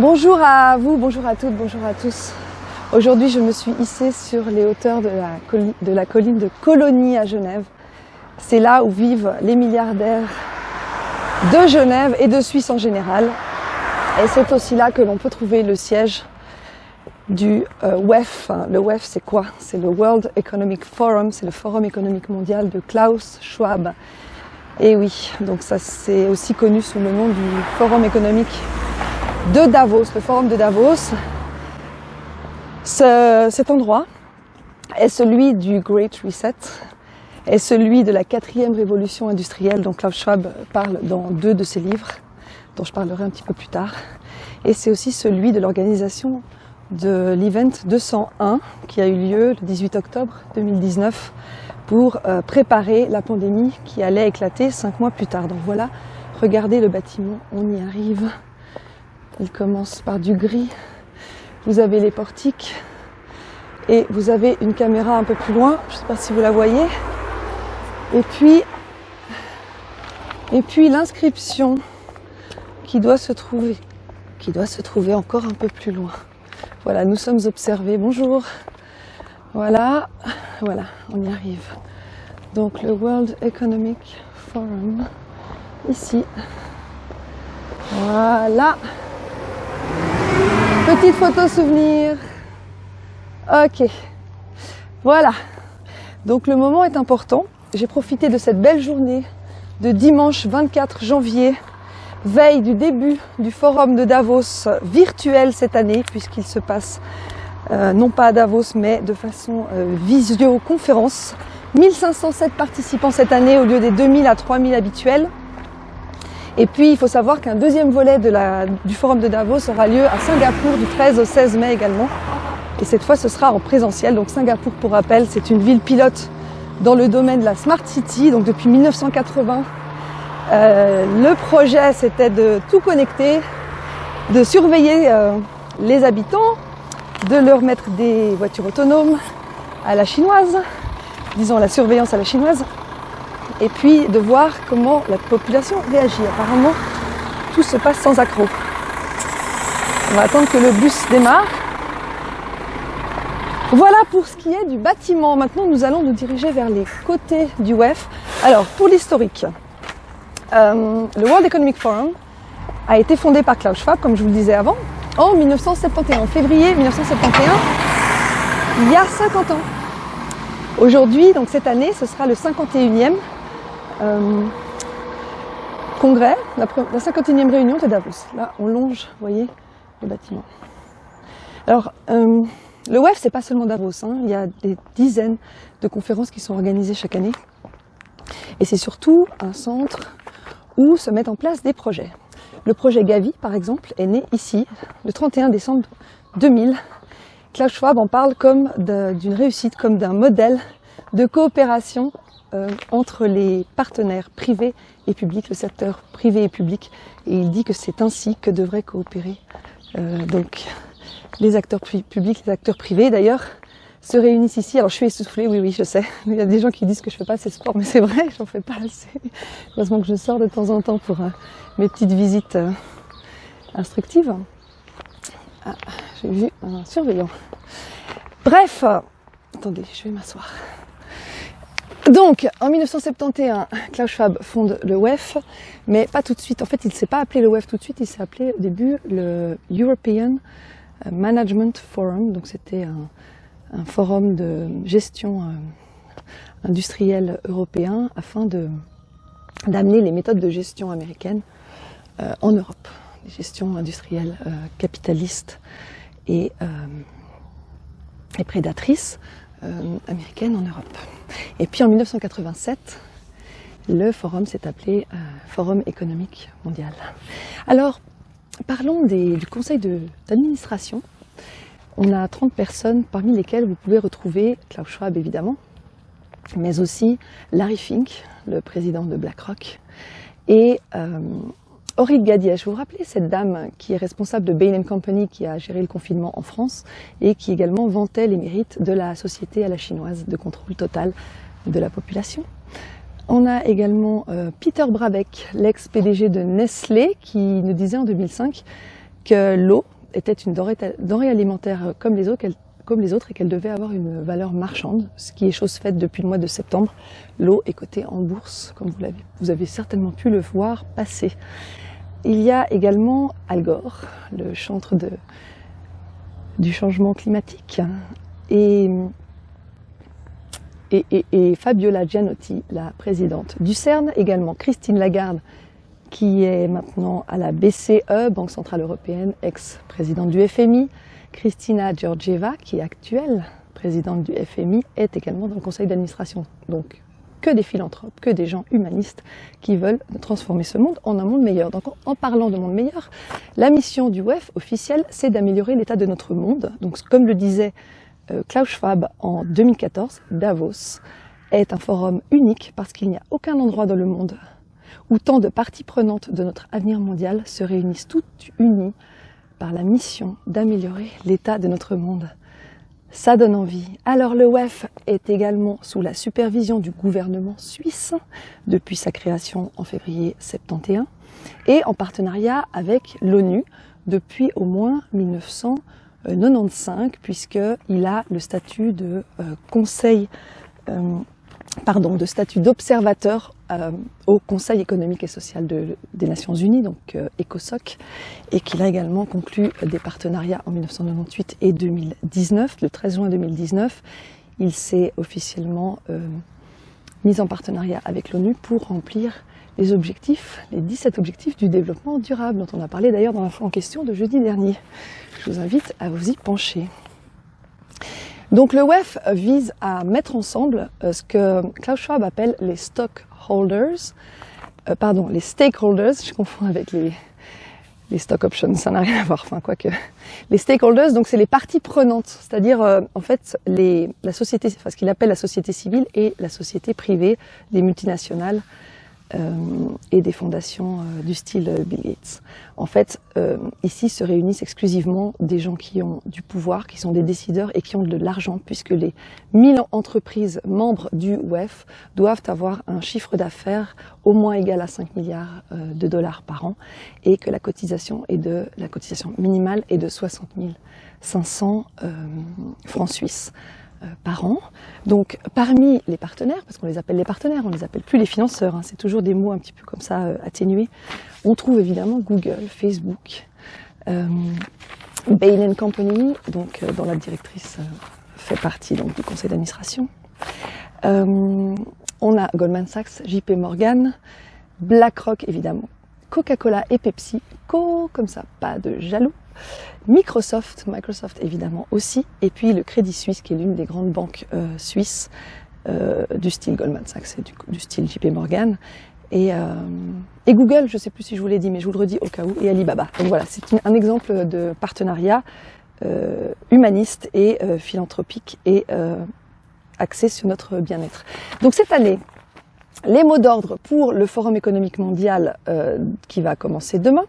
Bonjour à vous, bonjour à toutes, bonjour à tous. Aujourd'hui, je me suis hissée sur les hauteurs de la colline de Colonie à Genève. C'est là où vivent les milliardaires de Genève et de Suisse en général. Et c'est aussi là que l'on peut trouver le siège du WEF. Le WEF, c'est quoi? C'est le World Economic Forum, c'est le Forum économique mondial de Klaus Schwab. Et oui, donc ça c'est aussi connu sous le nom du Forum économique de Davos, le Forum de Davos. Cet endroit est celui du Great Reset, est celui de la 4e révolution industrielle dont Klaus Schwab parle dans 2 de ses livres, dont je parlerai un petit peu plus tard. Et c'est aussi celui de l'organisation de l'Event 201 qui a eu lieu le 18 octobre 2019 pour préparer la pandémie qui allait éclater 5 mois plus tard. Donc voilà, regardez le bâtiment, on y arrive. Il commence par du gris. Vous avez les portiques et vous avez une caméra un peu plus loin, je ne sais pas si vous la voyez. Et puis l'inscription qui doit se trouver encore un peu plus loin. Voilà, nous sommes observés. Bonjour. Voilà, on y arrive. Donc le World Economic Forum, ici. Voilà. Petite photo souvenir. Ok. Voilà. Donc le moment est important. J'ai profité de cette belle journée de dimanche 24 janvier, veille du début du forum de Davos virtuel cette année, puisqu'il se passe non pas à Davos, mais de façon visioconférence. 1507 participants cette année au lieu des 2000 à 3000 habituels. Et puis il faut savoir qu'un deuxième volet du forum de Davos aura lieu à Singapour du 13 au 16 mai également. Et cette fois ce sera en présentiel. Donc Singapour, pour rappel, c'est une ville pilote dans le domaine de la Smart City. Donc depuis 1980, le projet c'était de tout connecter, de surveiller les habitants, de leur mettre des voitures autonomes à la chinoise, disons la surveillance à la chinoise, et puis de voir comment la population réagit. Apparemment, tout se passe sans accroc. On va attendre que le bus démarre. Voilà pour ce qui est du bâtiment. Maintenant, nous allons nous diriger vers les côtés du WEF. Alors, pour l'historique, le World Economic Forum a été fondé par Klaus Schwab, comme je vous le disais avant, en 1971, en février 1971, il y a 50 ans. Aujourd'hui, donc cette année, ce sera le 51e congrès, la 51e réunion de Davos. Là, on longe, vous voyez, le bâtiment. Alors, le WEF, c'est pas seulement Davos, hein. Il y a des dizaines de conférences qui sont organisées chaque année. Et c'est surtout un centre où se mettent en place des projets. Le projet Gavi, par exemple, est né ici, le 31 décembre 2000. Klaus Schwab en parle comme d'une réussite, comme d'un modèle de coopération entre les partenaires privés et publics, le secteur privé et public. Et il dit que c'est ainsi que devraient coopérer donc les acteurs publics, les acteurs privés. D'ailleurs, se réunissent ici. Alors je suis essoufflée, oui, je sais. Il y a des gens qui disent que je fais pas assez de sport, mais c'est vrai, j'en fais pas assez. Heureusement que je sors de temps en temps pour mes petites visites instructives. Ah, j'ai vu un surveillant. Bref, attendez, je vais m'asseoir. Donc, en 1971, Klaus Schwab fonde le WEF, mais pas tout de suite. En fait, il ne s'est pas appelé le WEF tout de suite, il s'est appelé au début le European Management Forum. Donc, c'était un forum de gestion industrielle européen afin d'amener les méthodes de gestion américaines en Europe. Les gestions industrielles capitalistes et prédatrices américaines en Europe. Et puis en 1987, le forum s'est appelé Forum économique mondial. Alors, parlons du conseil d'administration. On a 30 personnes, parmi lesquelles vous pouvez retrouver Klaus Schwab évidemment, mais aussi Larry Fink, le président de BlackRock, et Aurélie Gadièche. Vous vous rappelez cette dame qui est responsable de Bain & Company, qui a géré le confinement en France et qui également vantait les mérites de la société à la chinoise de contrôle total de la population. On a également Peter Brabeck, l'ex-PDG de Nestlé, qui nous disait en 2005 que l'eau était une denrée alimentaire comme les autres et qu'elle devait avoir une valeur marchande, ce qui est chose faite depuis le mois de septembre. L'eau est cotée en bourse, comme vous avez certainement pu le voir passer. Il y a également Al Gore, le chantre du changement climatique, et Fabiola Gianotti, la présidente du CERN, également Christine Lagarde, qui est maintenant à la BCE, Banque Centrale Européenne, ex-présidente du FMI. Kristina Georgieva, qui est actuelle présidente du FMI, est également dans le conseil d'administration. Donc, que des philanthropes, que des gens humanistes qui veulent transformer ce monde en un monde meilleur. Donc, en parlant de monde meilleur, la mission du WEF officielle, c'est d'améliorer l'état de notre monde. Donc, comme le disait Klaus Schwab en 2014, Davos est un forum unique parce qu'il n'y a aucun endroit dans le monde où tant de parties prenantes de notre avenir mondial se réunissent toutes unies par la mission d'améliorer l'état de notre monde. Ça donne envie. Alors le WEF est également sous la supervision du gouvernement suisse depuis sa création en février 71 et en partenariat avec l'ONU depuis au moins 1995 puisqu'il a le statut de de statut d'observateur au Conseil économique et social des Nations Unies, donc ECOSOC, et qu'il a également conclu des partenariats en 1998 et 2019. Le 13 juin 2019, il s'est officiellement mis en partenariat avec l'ONU pour remplir les 17 objectifs du développement durable, dont on a parlé d'ailleurs dans l'info en question de jeudi dernier. Je vous invite à vous y pencher. Donc le WEF vise à mettre ensemble ce que Klaus Schwab appelle les stakeholders, je confonds avec les stock options, ça n'a rien à voir, enfin quoique. Les stakeholders, donc c'est les parties prenantes, c'est-à-dire en fait ce qu'il appelle la société civile et la société privée, des multinationales et des fondations du style Bill Gates. En fait, ici se réunissent exclusivement des gens qui ont du pouvoir, qui sont des décideurs et qui ont de l'argent, puisque les 1000 entreprises membres du WEF doivent avoir un chiffre d'affaires au moins égal à 5 milliards de dollars par an, et que la cotisation minimale est de 60 500 francs suisses par an. Donc parmi les partenaires, parce qu'on les appelle les partenaires, on les appelle plus les financeurs, hein, c'est toujours des mots un petit peu comme ça atténués, on trouve évidemment Google, Facebook, Bain & Company, donc dont la directrice fait partie donc, du conseil d'administration. On a Goldman Sachs, JP Morgan, BlackRock évidemment, Coca-Cola et Pepsi, comme ça, pas de jaloux. Microsoft évidemment aussi, et puis le Crédit Suisse qui est l'une des grandes banques suisses du style Goldman Sachs et du style JP Morgan, et Google, je ne sais plus si je vous l'ai dit, mais je vous le redis au cas où, et Alibaba. Donc voilà, c'est un exemple de partenariat humaniste et philanthropique et axé sur notre bien-être. Donc cette année, les mots d'ordre pour le Forum économique mondial qui va commencer demain,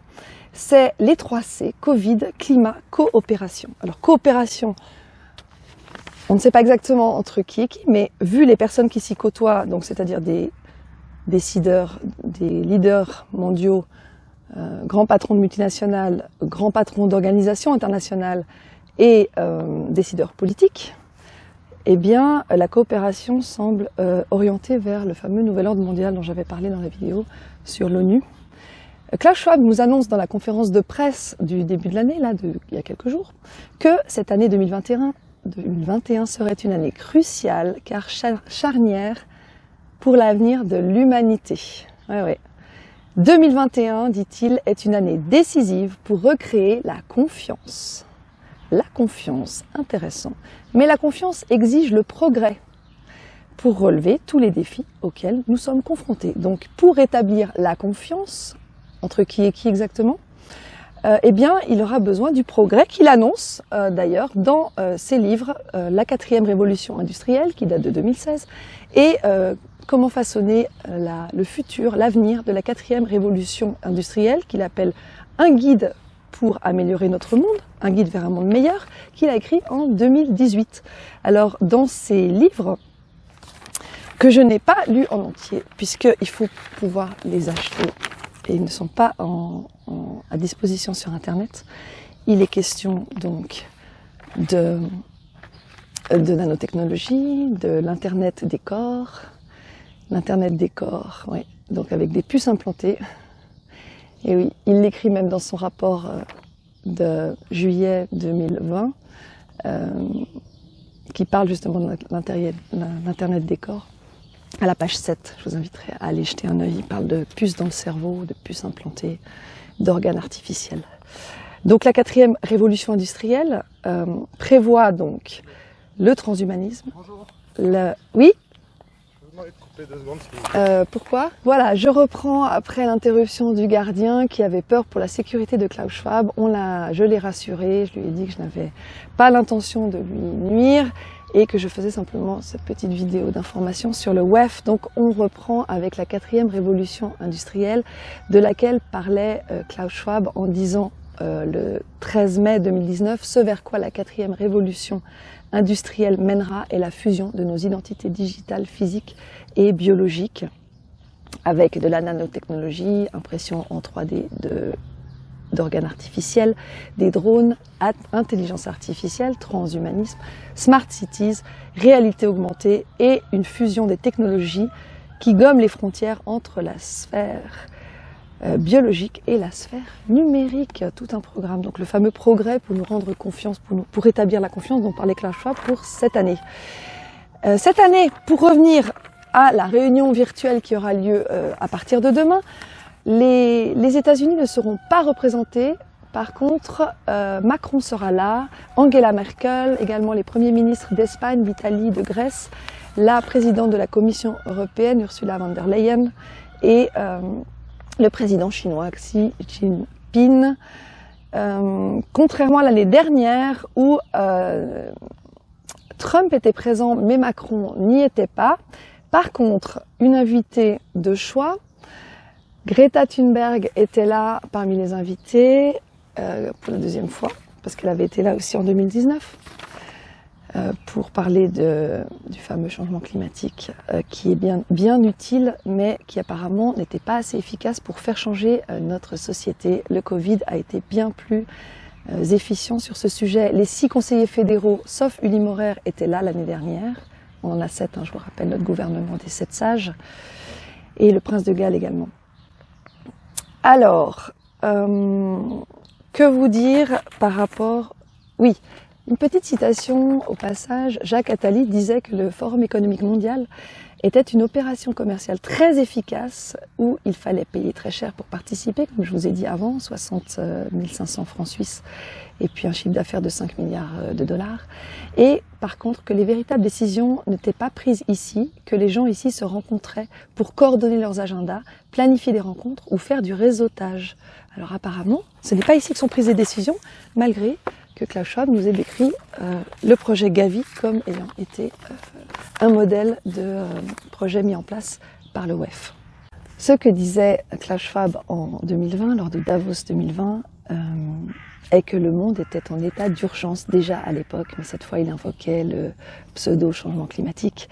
c'est les 3 C, Covid, climat, coopération. Alors coopération, on ne sait pas exactement entre qui et qui, mais vu les personnes qui s'y côtoient, donc c'est-à-dire des décideurs, des leaders mondiaux, grands patrons de multinationales, grands patrons d'organisations internationales et décideurs politiques, eh bien la coopération semble orientée vers le fameux nouvel ordre mondial dont j'avais parlé dans la vidéo sur l'ONU. Klaus Schwab nous annonce dans la conférence de presse du début de l'année, il y a quelques jours, que cette année 2021 serait une année cruciale, car charnière pour l'avenir de l'humanité. Ouais. 2021, dit-il, est une année décisive pour recréer la confiance. La confiance, intéressant. Mais la confiance exige le progrès pour relever tous les défis auxquels nous sommes confrontés. Donc, pour rétablir la confiance, entre qui et qui exactement, eh bien, il aura besoin du progrès qu'il annonce d'ailleurs dans ses livres La 4e révolution industrielle, qui date de 2016, et Comment façonner le futur, l'avenir de la 4e révolution industrielle, qu'il appelle un guide pour améliorer notre monde, un guide vers un monde meilleur, qu'il a écrit en 2018. Alors, dans ces livres, que je n'ai pas lus en entier, puisqu'il faut pouvoir les acheter et ils ne sont pas à disposition sur Internet. Il est question donc de nanotechnologie, de l'Internet des corps. L'Internet des corps, oui. Donc avec des puces implantées. Et oui, il l'écrit même dans son rapport de juillet 2020, qui parle justement de l'Internet des corps. À la page 7, je vous inviterai à aller jeter un œil. Il parle de puces dans le cerveau, de puces implantées, d'organes artificiels. Donc la 4e révolution industrielle prévoit donc le transhumanisme. Bonjour. Oui. Je vous demande de couper 2 secondes, s'il vous plaît. Pourquoi? Voilà, je reprends après l'interruption du gardien qui avait peur pour la sécurité de Klaus Schwab. Je l'ai rassuré, je lui ai dit que je n'avais pas l'intention de lui nuire et que je faisais simplement cette petite vidéo d'information sur le WEF. Donc on reprend avec la 4e révolution industrielle de laquelle parlait Klaus Schwab en disant le 13 mai 2019, ce vers quoi la 4e révolution industrielle mènera est la fusion de nos identités digitales, physiques et biologiques avec de la nanotechnologie, impression en 3D d'organes artificiels, des drones, intelligence artificielle, transhumanisme, smart cities, réalité augmentée et une fusion des technologies qui gomment les frontières entre la sphère biologique et la sphère numérique, tout un programme. Donc le fameux progrès pour nous rendre confiance, pour rétablir la confiance dont parlait Klaus Schwab pour cette année. Cette année, pour revenir à la réunion virtuelle qui aura lieu à partir de demain, les États-Unis ne seront pas représentés. Par contre, Macron sera là, Angela Merkel, également les premiers ministres d'Espagne, d'Italie, de Grèce, la présidente de la Commission européenne, Ursula von der Leyen, et le président chinois Xi Jinping. Contrairement à l'année dernière où Trump était présent mais Macron n'y était pas. Par contre, une invitée de choix, Greta Thunberg était là parmi les invités pour la 2e fois, parce qu'elle avait été là aussi en 2019, pour parler du fameux changement climatique qui est bien utile, mais qui apparemment n'était pas assez efficace pour faire changer notre société. Le Covid a été bien plus efficient sur ce sujet. Les 6 conseillers fédéraux, sauf Uli Maurer, étaient là l'année dernière. On en a 7, je vous rappelle, notre gouvernement des 7 sages, et le prince de Galles également. Alors, que vous dire par rapport... Oui, une petite citation au passage. Jacques Attali disait que le Forum économique mondial était une opération commerciale très efficace où il fallait payer très cher pour participer, comme je vous ai dit avant, 60 500 francs suisses et puis un chiffre d'affaires de 5 milliards de dollars. Et par contre, que les véritables décisions n'étaient pas prises ici, que les gens ici se rencontraient pour coordonner leurs agendas, planifier des rencontres ou faire du réseautage. Alors apparemment, ce n'est pas ici que sont prises les décisions, malgré que Klaus Schwab nous ait décrit le projet Gavi comme ayant été un modèle de projet mis en place par le WEF. Ce que disait Klaus Schwab en 2020, lors de Davos 2020, est que le monde était en état d'urgence déjà à l'époque, mais cette fois il invoquait le pseudo-changement climatique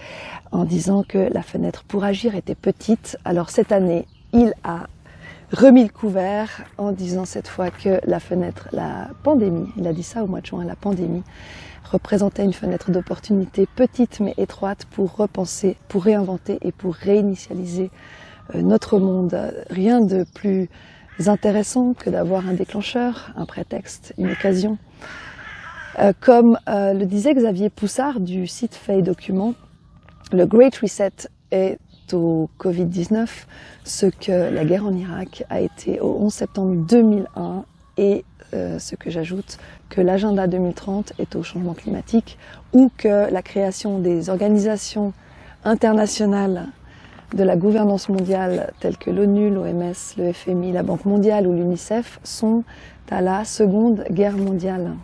en disant que la fenêtre pour agir était petite. Alors cette année, il a remis le couvert en disant cette fois que la pandémie, il a dit ça au mois de juin, la pandémie représentait une fenêtre d'opportunité petite mais étroite pour repenser, pour réinventer et pour réinitialiser notre monde. Rien de plus intéressant que d'avoir un déclencheur, un prétexte, une occasion. Comme le disait Xavier Poussard du site Fait Document, le Great Reset est au Covid-19 ce que la guerre en Irak a été au 11 septembre 2001 et ce que j'ajoute que l'agenda 2030 est au changement climatique ou que la création des organisations internationales de la gouvernance mondiale telles que l'ONU, l'OMS, le FMI, la Banque mondiale ou l'UNICEF sont à la Seconde Guerre mondiale.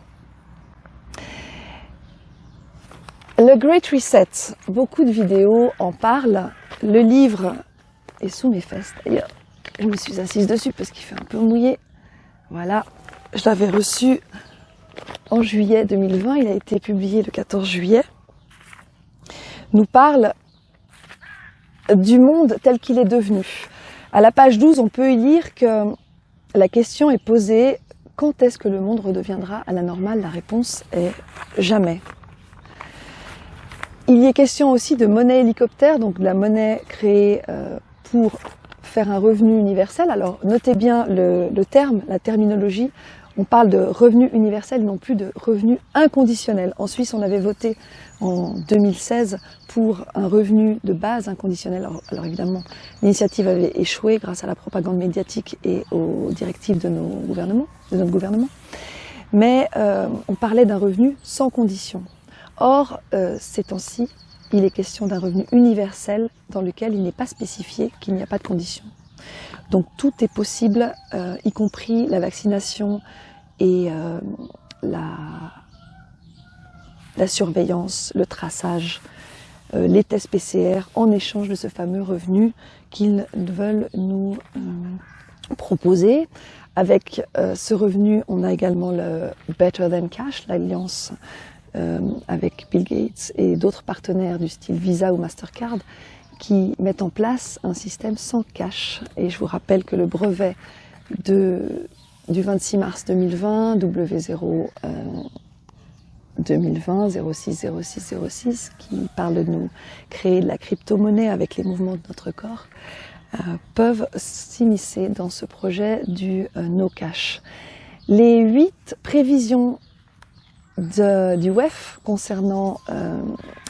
Le Great Reset, beaucoup de vidéos en parlent. Le livre est sous mes fesses d'ailleurs. Je me suis assise dessus parce qu'il fait un peu mouillé. Voilà, je l'avais reçu en juillet 2020, il a été publié le 14 juillet. Nous parle du monde tel qu'il est devenu. À la page 12, on peut y lire que la question est posée « Quand est-ce que le monde redeviendra à la normale ?» La réponse est « Jamais ». Il y est question aussi de monnaie hélicoptère, donc de la monnaie créée pour faire un revenu universel. Alors notez bien le terme, la terminologie. On parle de revenu universel, non plus de revenu inconditionnel. En Suisse, on avait voté en 2016 pour un revenu de base inconditionnel. Alors évidemment, l'initiative avait échoué grâce à la propagande médiatique et aux directives de notre gouvernement. Mais on parlait d'un revenu sans condition. Or, ces temps-ci, il est question d'un revenu universel dans lequel il n'est pas spécifié qu'il n'y a pas de condition. Donc tout est possible, y compris la vaccination et la surveillance, le traçage, les tests PCR en échange de ce fameux revenu qu'ils veulent nous proposer. Avec ce revenu, on a également le Better Than Cash, l'alliance avec Bill Gates et d'autres partenaires du style Visa ou Mastercard qui mettent en place un système sans cash. Et je vous rappelle que le brevet du 26 mars 2020, W0 2020 060606, qui parle de nous créer de la crypto-monnaie avec les mouvements de notre corps, peuvent s'immiscer dans ce projet du no cash. Les 8 prévisions du WEF concernant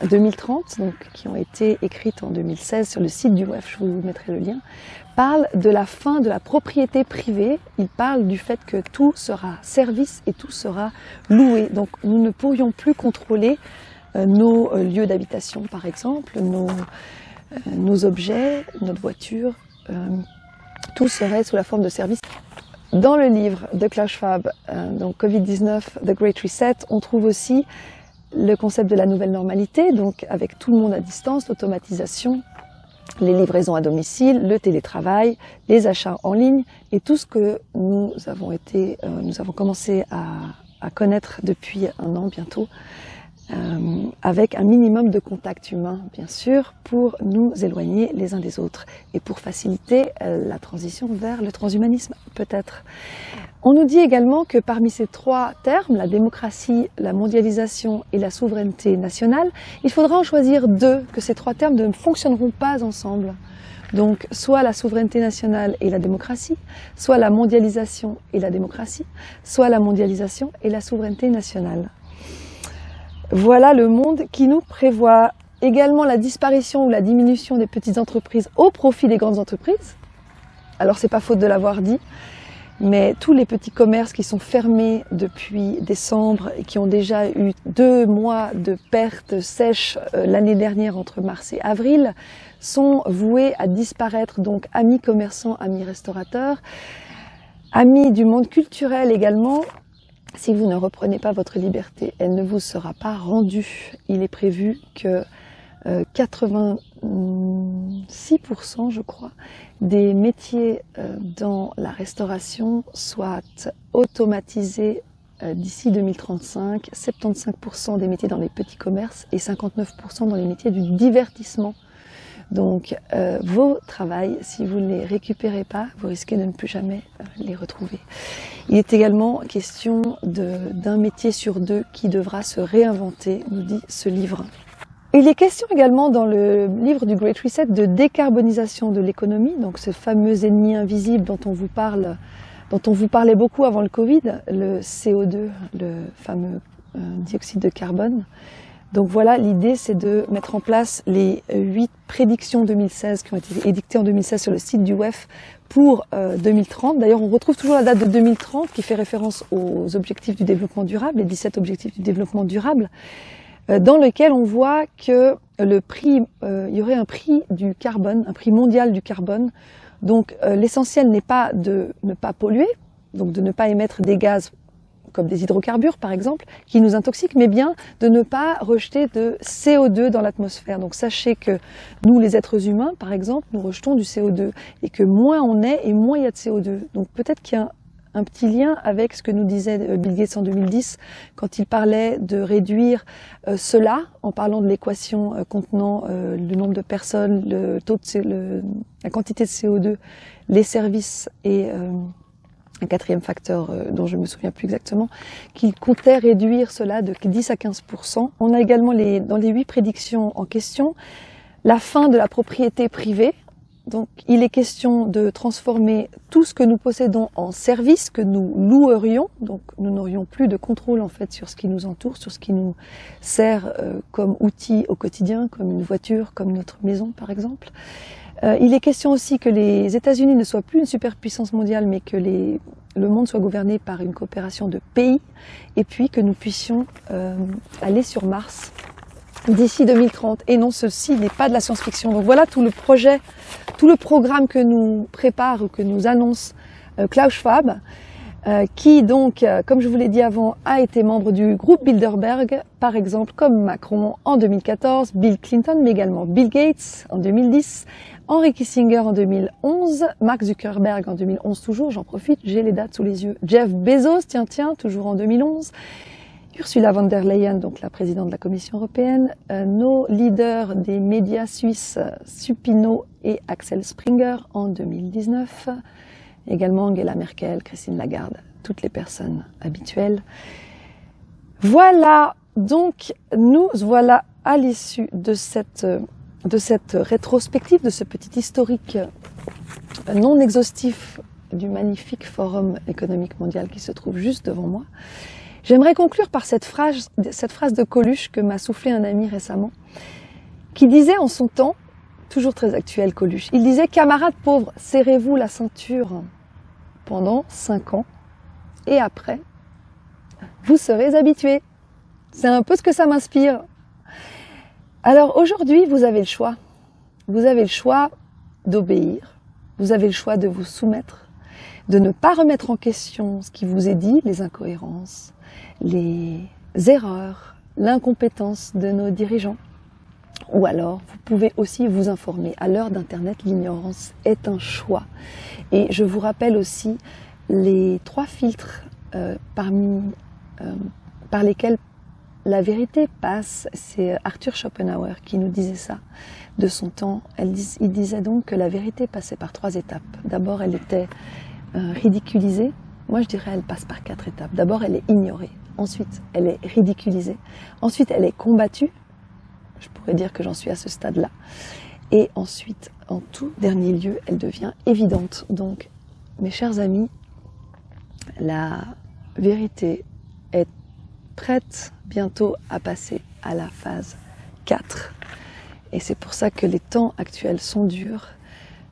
2030, donc, qui ont été écrites en 2016 sur le site du WEF, je vous mettrai le lien, parlent de la fin de la propriété privée. Ils parlent du fait que tout sera service et tout sera loué. Donc nous ne pourrions plus contrôler nos lieux d'habitation, par exemple, nos objets, notre voiture, tout serait sous la forme de service. Dans le livre de Klaus Schwab, donc Covid-19, The Great Reset, on trouve aussi le concept de la nouvelle normalité, donc avec tout le monde à distance, l'automatisation, les livraisons à domicile, le télétravail, les achats en ligne et tout ce que nous avons commencé à connaître depuis un an bientôt, avec un minimum de contact humain, bien sûr, pour nous éloigner les uns des autres et pour faciliter la transition vers le transhumanisme, peut-être. On nous dit également que parmi ces 3 termes, la démocratie, la mondialisation et la souveraineté nationale, il faudra en choisir 2, que ces 3 termes ne fonctionneront pas ensemble. Donc, soit la souveraineté nationale et la démocratie, soit la mondialisation et la démocratie, soit la mondialisation et la souveraineté nationale. Voilà le monde qui nous prévoit. Également la disparition ou la diminution des petites entreprises au profit des grandes entreprises. Alors c'est pas faute de l'avoir dit, mais tous les petits commerces qui sont fermés depuis décembre et qui ont déjà eu 2 mois de pertes sèches l'année dernière entre mars et avril sont voués à disparaître. Donc amis commerçants, amis restaurateurs, amis du monde culturel également. Si vous ne reprenez pas votre liberté, elle ne vous sera pas rendue. Il est prévu que 86%, je crois, des métiers dans la restauration soient automatisés d'ici 2035, 75% des métiers dans les petits commerces et 59% dans les métiers du divertissement. Donc vos travails, si vous ne les récupérez pas, vous risquez de ne plus jamais les retrouver. Il est également question d'un métier sur 2 qui devra se réinventer, nous dit ce livre. Il est question également dans le livre du Great Reset de décarbonisation de l'économie, donc ce fameux ennemi invisible dont on vous parlait beaucoup avant le Covid, le CO2, le fameux dioxyde de carbone. Donc voilà, l'idée c'est de mettre en place les 8 prédictions 2016 qui ont été édictées en 2016 sur le site du WEF pour 2030. D'ailleurs, on retrouve toujours la date de 2030 qui fait référence aux objectifs du développement durable, les 17 objectifs du développement durable, dans lequel on voit que il y aurait un prix du carbone, un prix mondial du carbone. Donc l'essentiel n'est pas de ne pas polluer, donc de ne pas émettre des gaz comme des hydrocarbures par exemple, qui nous intoxiquent, mais bien de ne pas rejeter de CO2 dans l'atmosphère. Donc sachez que nous, les êtres humains, par exemple, nous rejetons du CO2, et que moins on est, et moins il y a de CO2. Donc peut-être qu'il y a un petit lien avec ce que nous disait Bill Gates en 2010 quand il parlait de réduire cela en parlant de l'équation contenant le nombre de personnes, le taux de la quantité de CO2, les services et un quatrième facteur dont je me souviens plus exactement, qu'il comptait réduire cela de 10 à 15%. On a également dans les 8 prédictions en question la fin de la propriété privée. Donc, il est question de transformer tout ce que nous possédons en service que nous louerions. Donc, nous n'aurions plus de contrôle en fait sur ce qui nous entoure, sur ce qui nous sert comme outil au quotidien, comme une voiture, comme notre maison par exemple. Il est question aussi que les États-Unis ne soient plus une superpuissance mondiale, mais que le monde soit gouverné par une coopération de pays, et puis que nous puissions aller sur Mars d'ici 2030. Et non, ceci n'est pas de la science-fiction. Donc voilà tout le projet, tout le programme que nous prépare ou que nous annonce Klaus Schwab, qui donc, comme je vous l'ai dit avant, a été membre du groupe Bilderberg, par exemple comme Macron en 2014, Bill Clinton, mais également Bill Gates en 2010, Henry Kissinger en 2011, Mark Zuckerberg en 2011 toujours, j'en profite, j'ai les dates sous les yeux, Jeff Bezos, tiens, toujours en 2011, Ursula von der Leyen, donc la présidente de la Commission européenne, nos leaders des médias suisses, Supino et Axel Springer en 2019, également Angela Merkel, Christine Lagarde, toutes les personnes habituelles. Voilà, donc nous voilà à l'issue de cette rétrospective, de ce petit historique non exhaustif du magnifique Forum économique mondial qui se trouve juste devant moi. J'aimerais conclure par cette phrase de Coluche que m'a soufflé un ami récemment, qui disait en son temps, toujours très actuel Coluche, il disait « Camarades pauvres, serrez-vous la ceinture pendant 5 ans et après, vous serez habitués. » C'est un peu ce que ça m'inspire. Alors aujourd'hui, vous avez le choix. Vous avez le choix d'obéir, vous avez le choix de vous soumettre, de ne pas remettre en question ce qui vous est dit, les incohérences, les erreurs, l'incompétence de nos dirigeants. Ou alors, vous pouvez aussi vous informer. À l'heure d'Internet, l'ignorance est un choix. Et je vous rappelle aussi les 3 filtres par lesquels la vérité passe. C'est Arthur Schopenhauer qui nous disait ça de son temps. Il disait donc que la vérité passait par 3 étapes. D'abord, elle était ridiculisée. Moi, je dirais elle passe par 4 étapes. D'abord, elle est ignorée. Ensuite, elle est ridiculisée. Ensuite, elle est combattue. Je pourrais dire que j'en suis à ce stade-là. Et ensuite, en tout dernier lieu, elle devient évidente. Donc, mes chers amis, la vérité est prête bientôt à passer à la phase 4. Et c'est pour ça que les temps actuels sont durs.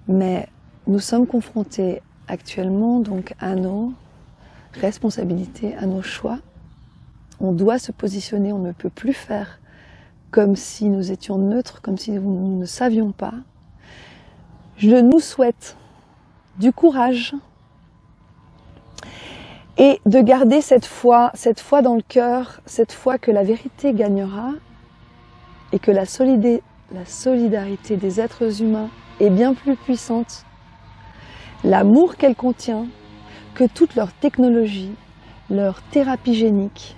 Mais nous sommes confrontés actuellement donc à nos responsabilités, à nos choix. On doit se positionner, on ne peut plus faire comme si nous étions neutres, comme si nous ne savions pas. Je nous souhaite du courage et de garder cette foi dans le cœur, cette foi que la vérité gagnera et que la solidarité des êtres humains est bien plus puissante. L'amour qu'elle contient, que toute leur technologie, leur thérapie génique,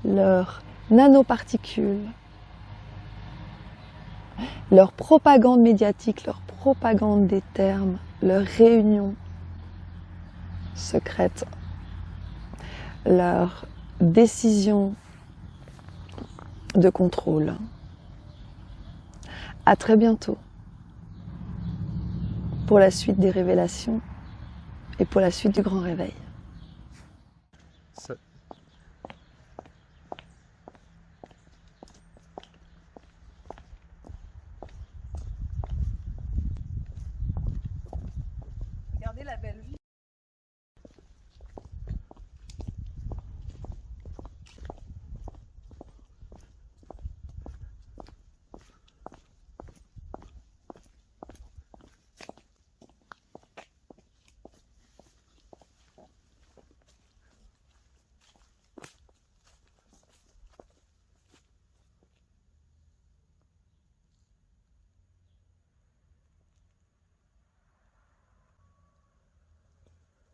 leurs nanoparticules, leur propagande médiatique, leur propagande des termes, leurs réunions secrètes, leurs décisions de contrôle. À très bientôt pour la suite des révélations et pour la suite du grand réveil. Regardez la belle vie.